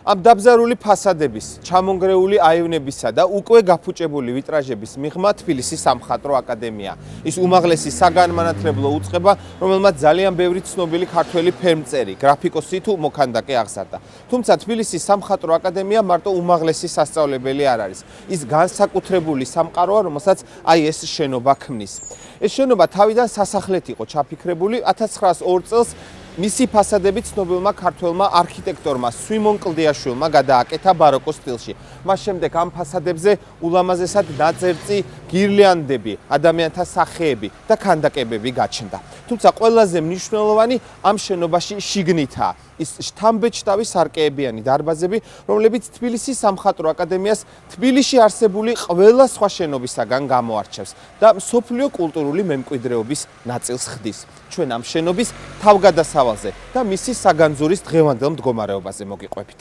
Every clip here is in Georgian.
ამ დაბზარული ფასადების, ჩამონგრეული აივნებისა და უკვე გაფუჭებული ვიტრაჟების მიღმა თბილისის სამხატვრო აკადემია. ის უმაღლესი საგანმანათლებლო უწყება, რომელმაც ძალიან ბევრი ცნობილი ქართველი ფერმწერი, გრაფიკოსი თუ მოქანდაკე აღზარდა. თუმცა თბილისის სამხატვრო აკადემია მარტო უმაღლესი სასწავლებელი არ არის. ის განსაკუთრებული სამყაროა, რომელსაც აი ეს შენობა ქმნის. ეს შენობა თავიდან სასახლეთ იყო ჩაფიქრებული 1902 წელს მისი ფასადები ცნობილმა ქართველმა არქიტექტორმა სვიმონ კლდიაშვილმა გადააკეთა ბაროკოს სტილში. მას შემდეგ ამ ფასადებზე ულამაზესად დაწერწი გირლანდები, ადამიანთა სახეები და ქანდაკებები გაჩნდა. თუმცა ყველაზე მნიშვნელოვანი ამ შენობაში შიგნითაა ის შთამბეჭდავი სარკეებიანი დარბაზები, რომლებიც თბილისის სამხატვრო აკადემიას თბილისში არსებული ყველა სხვა შენობისაგან გამოარჩევს და მსოფლიო კულტურული მემკვიდრეობის ნაწილს ხდის. ჩვენ ამ შენობის თავგადასავალზე და მისი საგანძურის დღევანდელ მდგომარეობაზე მოგიყვებით.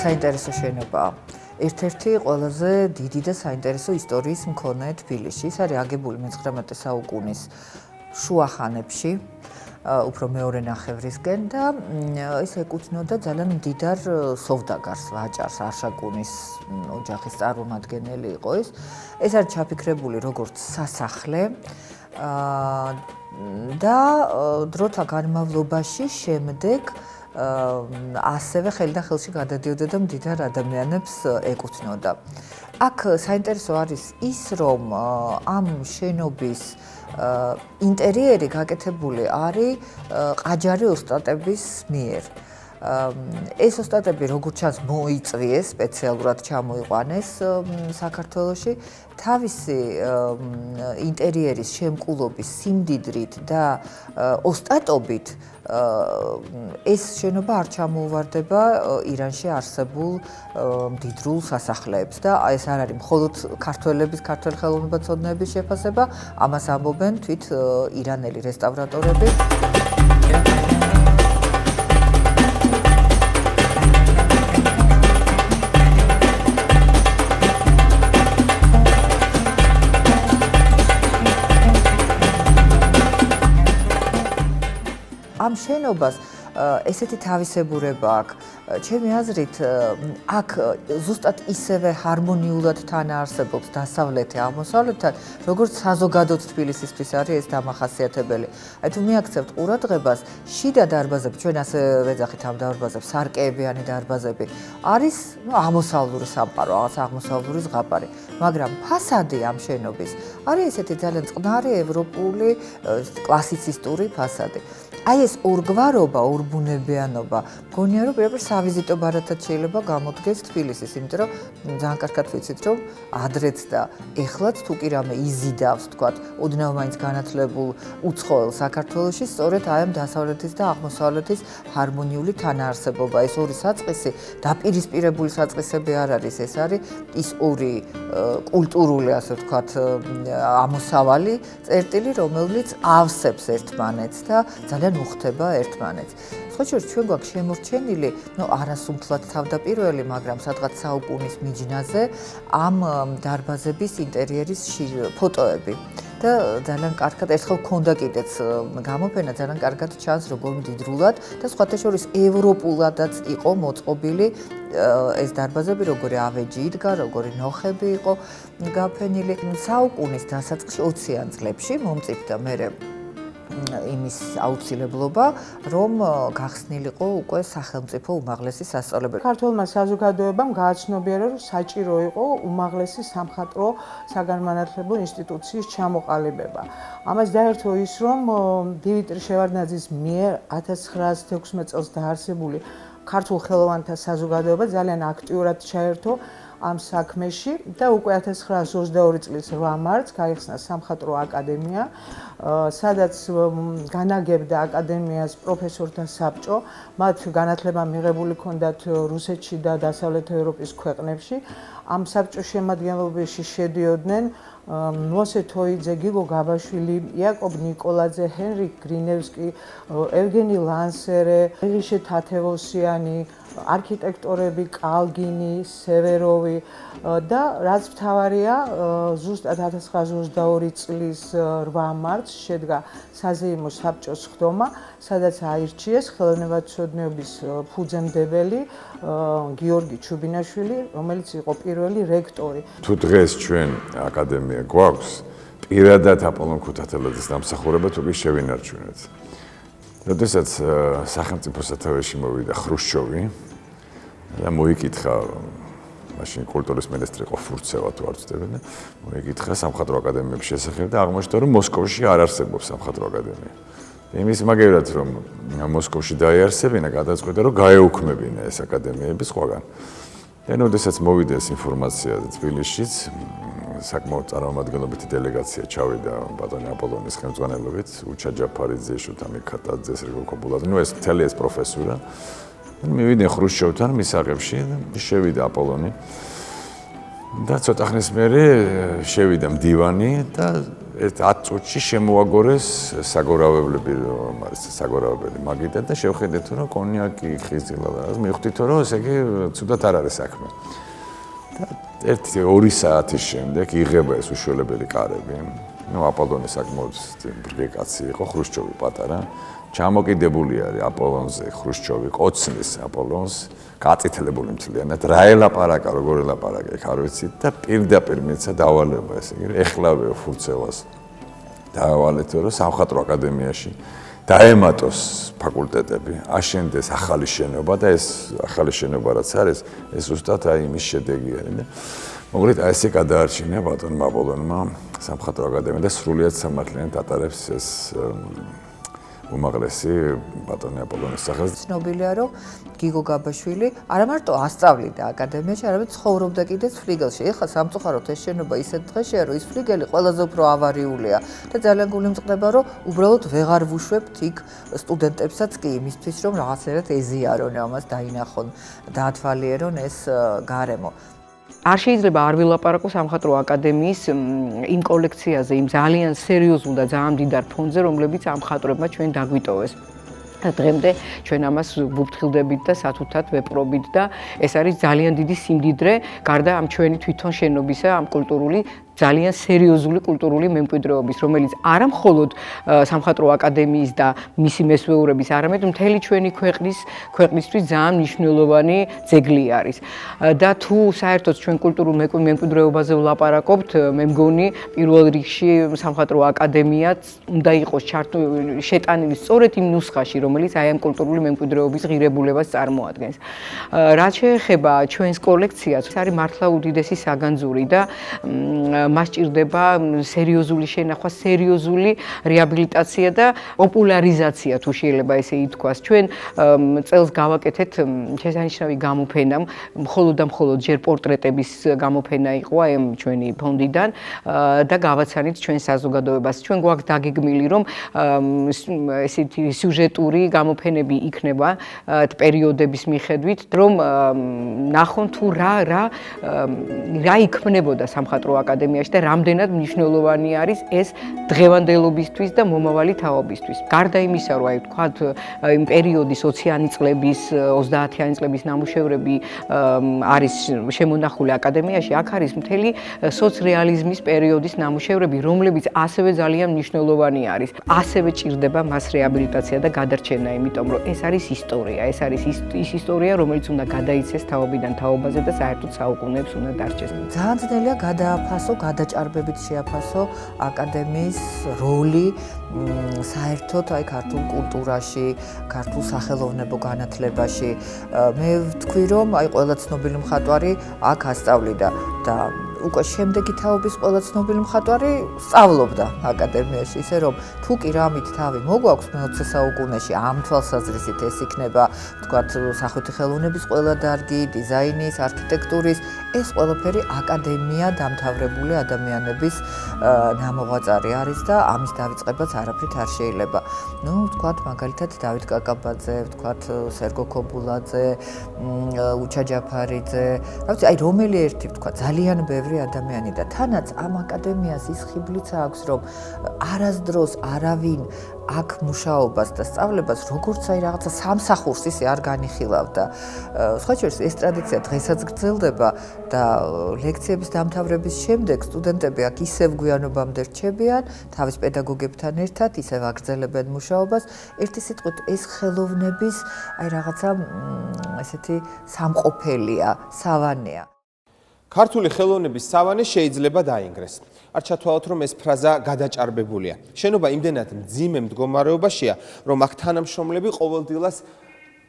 საინტერესო შენობაა. ერთ-ერთი ყველაზე დიდი და საინტერესო ისტორიის მქონე თბილისში. ის არის აგებული მე-19 საუკუნის შუა ხანებში, უფრო მეორე ნახევრისკენ და ის ეკუთვნოდა ძალიან მდიდარ სოვდაგარს, ვაჭარს, არშაკუნის ოჯახის წარმომადგენელი იყო ის. ეს არის ჩაფიქრებული როგორც სასახლე და დროთა განმავლობაში შემდეგ ასევე ხელიდან ხელში გადადიოდა და მდიდარ ადამიანებს ეკუთვნოდა. აქ საინტერესო არის ის, რომ ამ შენობის ინტერიერი გაკეთებული არის ყაჯარი ოსტატების მიერ. ეს ოსტატები როგორც ჩანს მოიწვიეს, სპეციალურად ჩამოიყვანეს საქართველოში. თავისი ინტერიერის შემკულობის სიმდიდრით და ოსტატობით ეს შენობა არ ჩამოუვარდება ირანში არსებულ მდიდრულ სასახლეებს და ეს არ არის მხოლოდ ქართველების, ქართველ ხელოვნებაცოდნეების შეფასება, ამას ამბობენ თვით ირანელი რესტავრატორები. ამ შენობას ესეთი თავისებურება აქვს. ჩემი აზრით, აქ ზუსტად ისევე ჰარმონიულად თანაარსებობს დასავლეთი აღმოსავლეთთან, როგორც საზოგადოდ თბილისისთვის არის ეს დამახასიათებელი. აი თუ მიაქცევთ ყურადღებას, შიდა დარბაზები, ჩვენ ასე ვეძახით ამ დარბაზებს, სარკეებიანი დარბაზები, არის აღმოსავლური სამყარო, რაღაც აღმოსავლური ზღაპარი, მაგრამ ფასადი ამ შენობის არის ესეთი ძალიან წყნარი ევროპული კლასიცისტური ფასადი. აი ეს ორგვარობა, ორბუნებიანობა, მგონია რომ პირდაპირ სავიზიტო ბარათად შეიძლება გამოდგეს თბილისის, იმიტომ რომ ძალიან კარგად ვიცით, რომ ადრეც და ეხლაც თუ კი რამე იზიდავს, თქვათ, ოდნავ მაინც განათლებულ უცხოელ საქართველოში, სწორედ აი ამ დასავლეთის და აღმოსავლეთის ჰარმონიული თანაარსებობა, ეს ორი საწყისი, დაპირისპირებული საწყისები არ არის, ეს არის ის ორი კულტურული, ასე ვთქვათ, ამოსავალი წერტილი, რომელიც ავსებს ერთმანეთს და ძალიან უხდება ერთმანეთს. სხვა შორის ჩვენ გვაქვს შემორჩენილი, არასუმთლად თავდაპირველი, მაგრამ სადღაც საუკუნის მიჯნაზე ამ დარბაზების ინტერიერის ფოტოები. და ძალიან კარგად ერთხელ ქონდა კიდეც გამოფენა, ძალიან კარგად ჩანს როგორ მდიდრულად და სხვათა შორის ევროპულადაც იყო მოწყობილი ეს დარბაზები, როგორი ავეჯი იდგა, როგორი ნოხები იყო გაფენილი. საუკუნის დასაწყისში 20-იან წლებში მომწიფდა მერე იმის აუცილებლობა, რომ გახსნილიყო უკვე სახელმწიფო უმაღლესი სასწავლებელი. ქართველმა საზოგადოებამ გააცნობიერა, რომ საჭირო იყო უმაღლესი სამხატვრო საგანმანათლებლო ინსტიტუციის ჩამოყალიბება. ამას დაერთო ის, რომ დიმიტრი შევარდნაძის მიერ 1916 წელს დაარსებული ქართულ ხელოვანთა საზოგადოება ძალიან აქტიურად ჩაერთო ამ საქმეში და უკვე 1922 წლის 8 მარტს გაიხსნა სამხატვრო აკადემია, სადაც განაგებდა აკადემიას პროფესორთა საბჭო, მათ განათლება მიღებული ჰქონდათ რუსეთში და დასავლეთ ევროპის ქვეყნებში. ამ საბჭოს შემადგენლობაში შედიოდნენ მოსე თოიძე, გიგო გაბაშვილი, იაკობ ნიკოლაძე, ჰენრიკ გრინევსკი, ევგენი ლანსერე, რიშე თათევოსიანი, არქიტექტორები კალგინი, სევეროვი და რაც მთავარია, ზუსტად 1922 წლის 8 მარტს შედგა საზეიმო საბჭოს ხდომა, სადაც აირჩიეს ხელოვნებათმცოდნეობის ფუძემდებელი გიორგი ჩუბინაშვილი, რომელიც იყო პირველი რექტორი. თუ დღეს ჩვენ აკადემია გვაქვს, პირადად აპოლონ ქუთათელაძის დამსახურება თუ კი შევინარჩუნეთ. როდესაც სახელმწიფო სათავეში მოვიდა ხრუშჩოვი და მოიკითხა მაშინ კულტურის მინისტრი იყო ფურცევა თუ არ ვცდები და მოიკითხა სამხატვრო აკადემიების შესახებ და აღმოჩნდა რომ მოსკოვში არ არსებობს სამხატვრო აკადემია. იმის მაგერად რომ მოსკოვში დაიარსებინა, გადაწყვიტა რომ გაეუქმებინა ეს აკადემიები სხვაგან. და როდესაც მოვიდა ეს ინფორმაცია თბილისშიც, საკმაოდ წარმომადგენლობითი დელეგაცია ჩავიდა ბატონი აპოლონის ხელმძღვანელობით, უჩა ჯაფარიძე, შუთა მიქატაძე, სერგო კობულაძე, ეს მთელი ეს პროფესურა. მივიდნენ ხრუშჩოვთან მისაღებში და შევიდა აპოლონი. და ცოტა ხნის მერე შევიდა მდივანი და 10 წუთში შემოაგორეს საგორავებლები, რომ არის საგორავებელი მაგიდა და შევხედეთ რომ კონიაკი, ხიზილა და ასე მივხვდით რომ ესე იგი ცუდად არ არის საქმე. და 1-2 საათის შემდეგ იღება ეს უშველებელი კარები. აპოლონი საკმაოდ ბრგი კაცი იყო, ხრუშჩოვი პატარა. ჩამოკიდებული არის აპოლონზე, ხრუშჩოვი კოცნის აპოლონს, გაწითლებული მთლიანად, რა ელაპარაკა, როგორ ელაპარაკა, იქ არ ვიცით და პირდაპირ მიეცა დავალება, ესე იგი, ეხლავეო ფურცევას. დაავალეთო, რომ სამხატვრო აკადემიაში დაემატოს ფაკულტეტები, აშენდეს ახალი შენობა და ეს ახალი შენობა რაც არის, ეს ზუსტად აი იმის შედეგი არის და მოკლედ აი ესე გადაარჩინა ბატონმა აპოლონმა სამხატვრო აკადემია და სრულიად სამართლიანად ატარებს ეს უმაღლესი ბატონი აპოლონის სახელს. ცნობილია, რომ გიგო გაბაშვილი არა მარტო ასწავლიდა აკადემიაში, არამედ ცხოვრობდა კიდეც ფლიგელში. ეხლა სამწუხაროდ ეს შენობა ისეთ დღეშია, რომ ის ფლიგელი ყველაზე უფრო ავარიულია და ძალიან გულიმწყდება, რომ უბრალოდ ვეღარ ვუშვებთ იქ სტუდენტებსაც კი იმისთვის, რომ რაღაცნაირად ეზიარონ ამას, დაინახონ, დაათვალიერონ ეს გარემო. არ შეიძლება არ ვილაპარაკო სამხატვრო აკადემიის იმ კოლექციაზე, იმ ძალიან სერიოზულ და ძალიან მდიდარ ფონდზე, რომლებიც ამ მხატვრებმა ჩვენ დაგვიტოვეს. დღემდე ჩვენ ამას ვუფრთხილდებით და სათუთად ვეპყრობით და ეს არის ძალიან დიდი სიმდიდრე, გარდა ამ ჩვენი თვითონ შენობისა, ამ კულტურული ძალიან სერიოზული კულტურული მემკვიდრეობის, რომელიც არა მხოლოდ სამხატვრო აკადემიის და მისი მესვეურების, არამედ მთელი ჩვენი ქვეყნისთვის ძალიან მნიშვნელოვანი ძეგლი არის. და თუ საერთოდ ჩვენ კულტურულ მემკვიდრეობაზე ვლაპარაკობთ, მე მგონი პირველ რიგში სამხატვრო აკადემიაც უნდა იყოს შეტანილი სწორედ იმ ნუსხაში, რომელიც აი ამ კულტურული მემკვიდრეობის ღირებულებას წარმოადგენს. რაც შეეხება ჩვენს კოლექციას, ეს არის მართლა უდიდესი საგანძური და მას ჭირდება სერიოზული შენახვა, სერიოზული რეაბილიტაცია და პოპულარიზაცია, თუ შეიძლება ესე ითქვას. ჩვენ წელს გავაკეთეთ შესანიშნავი გამოფენა, მხოლოდ და მხოლოდ ჯერ პორტრეტების გამოფენა იყო აი ჩვენი ფონდიდან და გავაცანით ჩვენ საზოგადოებას. ჩვენ გვაქვს დაგეგმილი, რომ ესეთი სიუჟეტური გამოფენები იქნება პერიოდების მიხედვით, რომ ნახონ თუ რა იქმნებოდა სამხატვრო აკადემიაში და რამდენად მნიშვნელოვანი არის ეს დღევანდელობისთვის და მომავალი თაობისთვის. გარდა იმისა, რომ აი ვთქვათ, იმ პერიოდის 20-იანი წლების, 30-იანი წლების ნამუშევრები არის შემონახული აკადემიაში, აქ არის მთელი სოცრეალიზმის პერიოდის ნამუშევრები, რომლებიც ასევე ძალიან მნიშვნელოვანი არის. ასევე ჭირდება მას რეაბილიტაცია და გადარჩენა, იმიტომ რომ ეს არის ისტორია, ეს არის ის ისტორია, რომელიც უნდა გადაიცეს თაობიდან თაობაზე და საერთოდ საუკუნეებს უნდა დარჩეს. ძალიან ძნელია გადააფასო, გადაჭარბებით შეაფასო აკადემიის როლი საერთოდ აი ქართულ კულტურაში, ქართულ სახელოვნებო განათლებაში. მე ვთქვი, რომ აი ყველა ცნობილი მხატვარი აქ ასწავლიდა და უკვე შემდეგი თაობის ყველა ცნობილი მხატვარი სწავლობდა აკადემიაში, ისე რომ თუ კი რამით თავი მოგვაქვს მე-20 საუკუნეში ამ თვალსაზრისით ეს იქნება ვთქვათ სახვითი ხელოვნების ყველა დარგი, დიზაინის, არქიტექტურის, ეს ყველაფერი აკადემია დამთავრებული ადამიანების ნამოღვაწარი არის და ამის დავიწყებაც არაფრით არ შეიძლება. ნუ ვთქვათ მაგალითად დავით კაკაბაძე, ვთქვათ სერგო ქობულაძე, უჩა ჯაფარიძე, რა ვიცი, აი რომელი ერთი ვთქვათ ძალიან ბევრი ადამიანი და თანაც ამ აკადემიას ის ხიბლიც აქვს, რომ არასდროს არავინ აქ მუშაობას და სწავლებას როგორც აი რაღაცა სამსახურს ისე არ განიხილავდა. სხვა შორის ეს ტრადიცია დღესაც გრძელდება და ლექციების დამთავრების შემდეგ სტუდენტები აქ ისევ გვიანობამდე რჩებიან, თავის პედაგოგებთან ერთად ისევ აგრძელებენ მუშაობას. ერთი სიტყვით ეს ხელოვნების აი რაღაცა ესეთი სამყოფელია, სავანეა. ქართული ხელოვნების სავანე შეიძლება დაინგრეს. არ ჩათვალოთ, რომ ეს ფრაზა გადაჭარბებულია. შენობა იმდენად მძიმე მდგომარეობაშია, რომ აქ თანამშრომლები ყოველდღიურად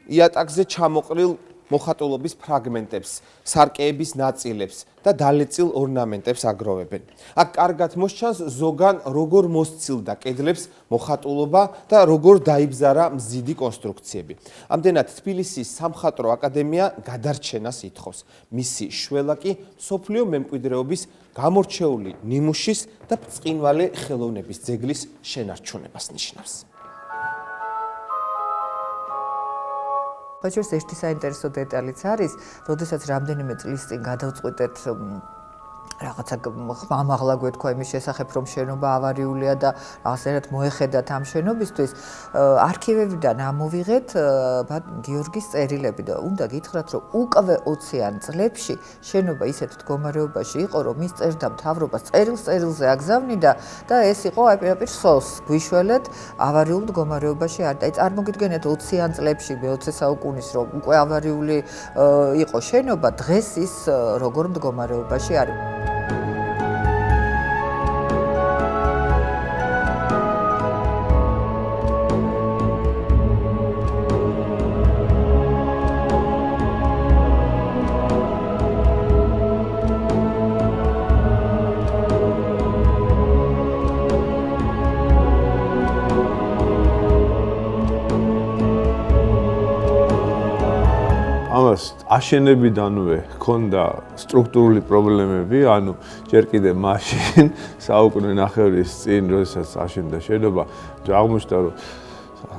იატაკზე ჩამოყრილ მოხატულობის ფრაგმენტებს, სარკეების ნაწილებს და დალეწილ ორნამენტებს აგროვებენ. აქ კარგად მოსჩანს ზოგან როგორ მოსცილდა კედლებს მოხატულობა და როგორ დაიბზარა მზიდი კონსტრუქციები. ამდენად თბილისის სამხატვრო აკადემია გადარჩენას ითხოვს. მისი შველა კი მსოფლიო მემკვიდრეობის გამორჩეული ნიმუშის და ბრწყინვალე ხელოვნების ძეგლის შენარჩუნებას ნიშნავს. ბაჭოს ერთი საინტერესო დეტალიც არის, როდესაც რამდენიმე წლის წინ გადავწყვიტეთ რაღაცა ამაღლა გვეთქვა იმის შესახებ, რომ შენობა ავარიულია და რაღაცნაირად მოეხედათ ამ შენობისთვის, არქივებიდან ამოვიღეთ გიორგის წერილები და უნდა გითხრათ, რომ უკვე 20-იან წლებში შენობა ისეთ მდგომარეობაში იყო, რომ ის წერდა მთავრობას წერილზე აგზავნიდა და ეს იყო აი პირდაპირ სოლს გვიშველეთ ავარიულ მდგომარეობაში არ და აი წარმოგიდგენთ 20-იან წლებში მე-20 საუკუნის რომ უკვე ავარიული იყო შენობა, დღეს ის როგორ მდგომარეობაში არის. ამას აშენებიდანვე ჰქონდა სტრუქტურული პრობლემები, ანუ ჯერ კიდევ მაშინ საუკუნე ნახევრის წინ, როდესაც აშენდა შენობა, აღმოჩნდა, რომ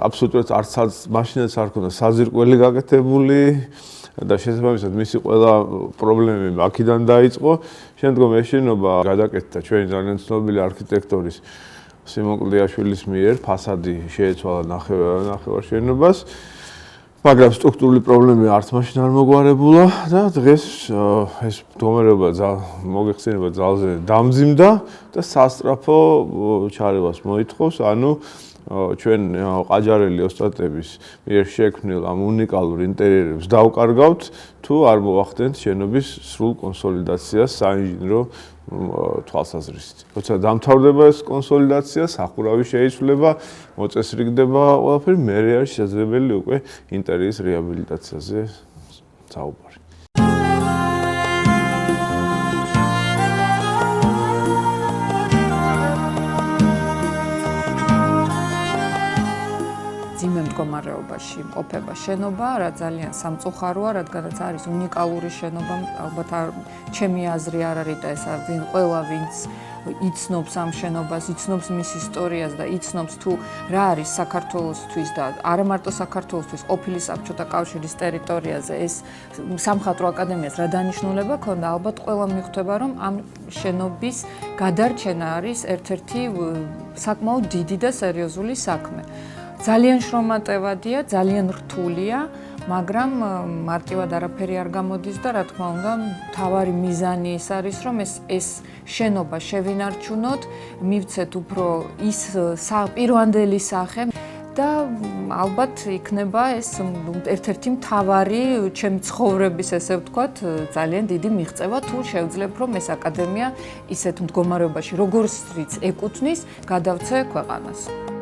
აბსოლუტურად არც მაშინაც არ ჰქონდა საზირკველი გაკეთებული და შესაბამისად მისი ყველა პრობლემები აქედან დაიწყო. შემდგომ ეს შენობა გადაკეთდა ჩვენი ძალიან ცნობილი არქიტექტორის სიმონ კლდიაშვილის მიერ, ფასადი შეეცვალა ნახევარ შენობას. მაგრამ სტრუქტურული პრობლემები არც მაშინ არ მოგვარებულა და დღეს ეს მდგომარეობა მოგეხსენება ძალზე დამძიმდა და სასწრაფო ჩარევას მოითხოვს, ანუ ჩვენ ყაჯარელი ოსტატების მიერ შექმნილ ამ უნიკალურ ინტერიერებს დავკარგავთ, თუ არ მოვახდენთ შენობის სრულ კონსოლიდაციას საინჟინრო თვალსაზრისით. როცა დამთავრდება ეს კონსოლიდაცია, სახურავი შეიცვლება, მოწესრიგდება ყველაფერი, მერე არის შესაძლებელი უკვე ინტერიერის რეაბილიტაციაზე საუბარი. ძიმე მდგომარეობაში ყოფება შენობა, რა ძალიან სამწუხაროა, რადგანაც არის უნიკალური შენობა, ალბათ ჩემი აზრი არ არის და ეს არის ყველა ვინც იცნობს ამ შენობას, იცნობს მის ისტორიას და იცნობს თუ რა არის საქართველოსთვის და არა მარტო საქართველოსთვის, ყოფილი საბჭოთა კავშირის ტერიტორიაზე ეს სამხატვრო აკადემიას რა დანიშნულება ქონდა, ალბათ ყველა მიხვდება, რომ ამ შენობის გადარჩენა არის ერთ-ერთი საკმაოდ დიდი და სერიოზული საქმე. ძალიან შრომატევადია, ძალიან რთულია, მაგრამ მარტივად არაფერი არ გამოდის და რა თქმა უნდა, მთავარი მიზანი ის არის, რომ ეს შენობა შევინარჩუნოთ, მივცეთ უფრო ის პირვანდელი სახე და ალბათ იქნება ეს ერთ-ერთი მთავარი ჩემი ცხოვრების, ესე ვთქვათ, ძალიან დიდი მიღწევა, თუ შევძლებ, რომ ეს აკადემია ისეთ მდგომარეობაში, როგორც ეკუთვნის, გადავცე ქვეყანას.